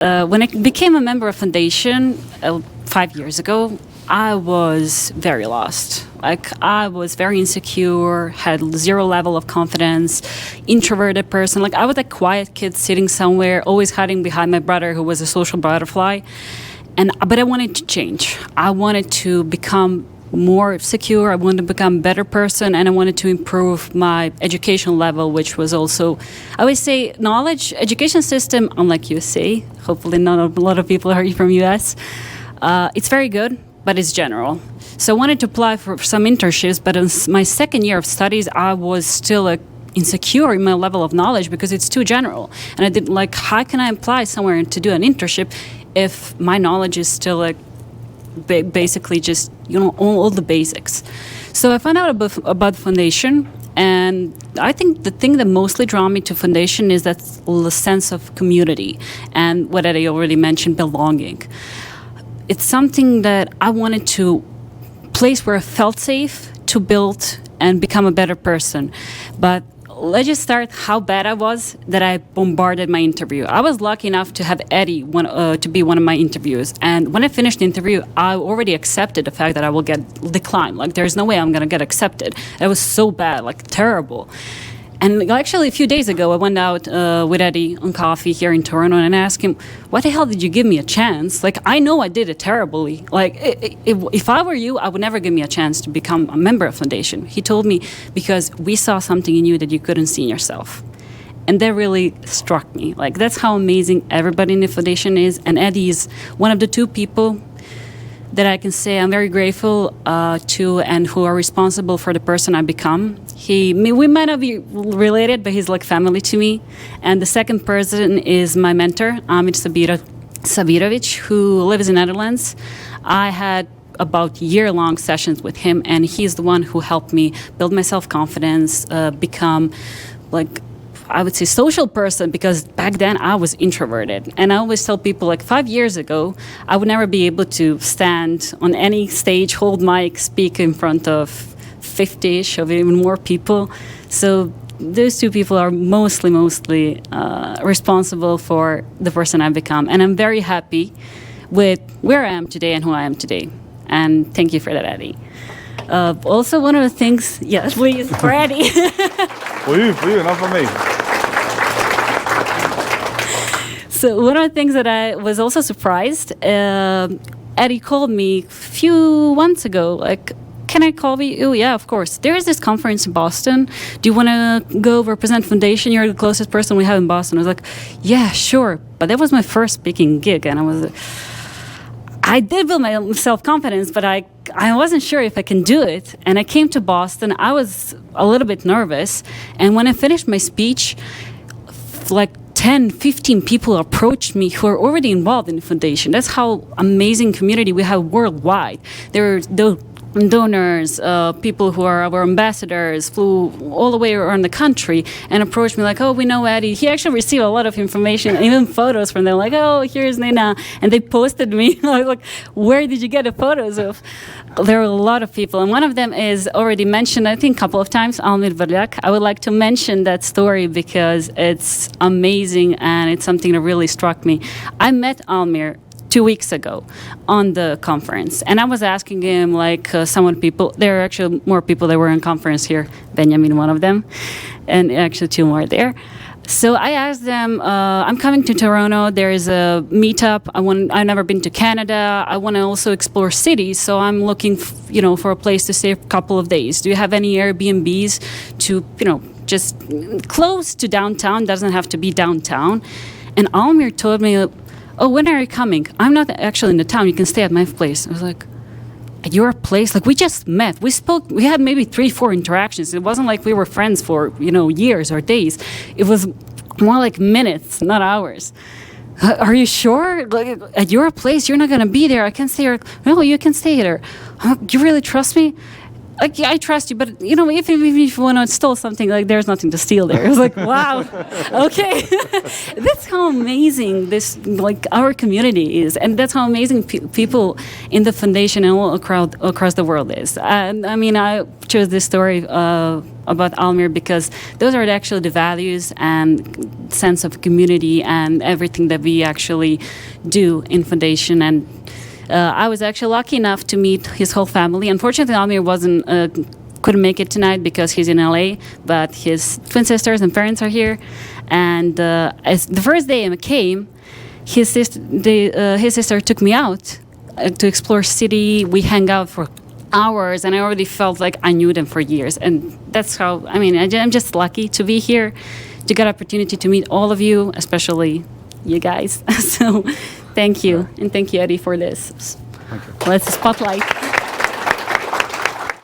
When I became a member of Foundation 5 years ago, I was very lost. Like, I was very insecure, had zero level of confidence, introverted person. Like, I was a quiet kid sitting somewhere, always hiding behind my brother who was a social butterfly. But I wanted to change. I wanted to become more secure. I wanted to become a better person, and I wanted to improve my education level, which was also, I always say, knowledge, education system, unlike USA, hopefully not a lot of people are from US, it's very good, but it's general. So I wanted to apply for some internships, but in my second year of studies, I was still insecure in my level of knowledge because it's too general. And I didn't how can I apply somewhere to do an internship if my knowledge is still basically just, all the basics. So I found out about Foundation, and I think the thing that mostly drew me to Foundation is that the sense of community and what I already mentioned, belonging. It's something that I wanted to place where I felt safe to build and become a better person. But let's just start how bad I was that I bombarded my interview. I was lucky enough to have Eddie to be one of my interviews. And when I finished the interview, I already accepted the fact that I will get declined. Like, there's no way I'm going to get accepted. It was so bad, terrible. And actually, a few days ago, I went out with Eddie on coffee here in Toronto, and I asked him, "Why the hell did you give me a chance? I know I did it terribly. If I were you, I would never give me a chance to become a member of Foundation." He told me, "Because we saw something in you that you couldn't see in yourself." And that really struck me. That's how amazing everybody in the Foundation is. And Eddie is one of the two people that I can say I'm very grateful to, and who are responsible for the person I become. We might not be related, but he's like family to me. And the second person is my mentor, Amit Stefanović, who lives in Netherlands. I had about year-long sessions with him, and he's the one who helped me build my self-confidence, become I would say social person, because back then I was introverted. And I always tell people 5 years ago, I would never be able to stand on any stage, hold mic, speak in front of 50-ish or even more people. So those two people are mostly responsible for the person I've become. And I'm very happy with where I am today and who I am today. And thank you for that, Eddie. Also, one of the things, yes, please, for Eddie. For you, not for me. So one of the things that I was also surprised, Eddie called me a few months ago, "Can I call you?" "Oh, yeah, of course. There is this conference in Boston. Do you want to go represent Foundation? You're the closest person we have in Boston." I was like, "Yeah, sure." But that was my first speaking gig, and I did build my self-confidence, but I wasn't sure if I can do it. And I came to Boston. I was a little bit nervous. And when I finished my speech, 10, 15 people approached me who are already involved in the Foundation. That's how amazing community we have worldwide. There are donors, people who are our ambassadors, flew all the way around the country and approached me "Oh, we know Eddie." He actually received a lot of information, even photos from them, "Oh, here's Nina." And they posted me. I was "Where did you get the photos of?" There are a lot of people. And one of them is already mentioned, I think, a couple of times, Almir Vrljak. I would like to mention that story because it's amazing and it's something that really struck me. I met Almir 2 weeks ago on the conference, and I was asking him there are actually more people that were in conference here, Benjamin one of them, and actually two more there. So I asked them, I'm coming to Toronto, there is a meetup, I've never been to Canada, I want to also explore cities, so I'm looking for a place to stay a couple of days. Do you have any Airbnbs to, just close to downtown, doesn't have to be downtown? And Almir told me, "Oh, when are you coming? I'm not actually in the town. You can stay at my place." I was like, "At your place?" We just met. We spoke. We had maybe 3-4 interactions. It wasn't like we were friends for, years or days. It was more like minutes, not hours. "Are you sure? At your place? You're not going to be there. I can stay here." "No, you can stay there." "You really trust me?" "I trust you, but if you want to steal something, there's nothing to steal there." I was like, wow, okay. That's how amazing this, our community is, and that's how amazing people in the Foundation and all across the world is. And I chose this story about Almir, because those are actually the values and sense of community and everything that we actually do in foundation. And I was actually lucky enough to meet his whole family. Unfortunately, Almir couldn't make it tonight because he's in LA, but his twin sisters and parents are here. And as the first day I came, his sister took me out to explore city. We hang out for hours, and I already felt like I knew them for years. And that's how, I'm just lucky to be here, to get opportunity to meet all of you, especially you guys. So thank you. And thank you, Eddie, for this. Thank you. Let's spotlight.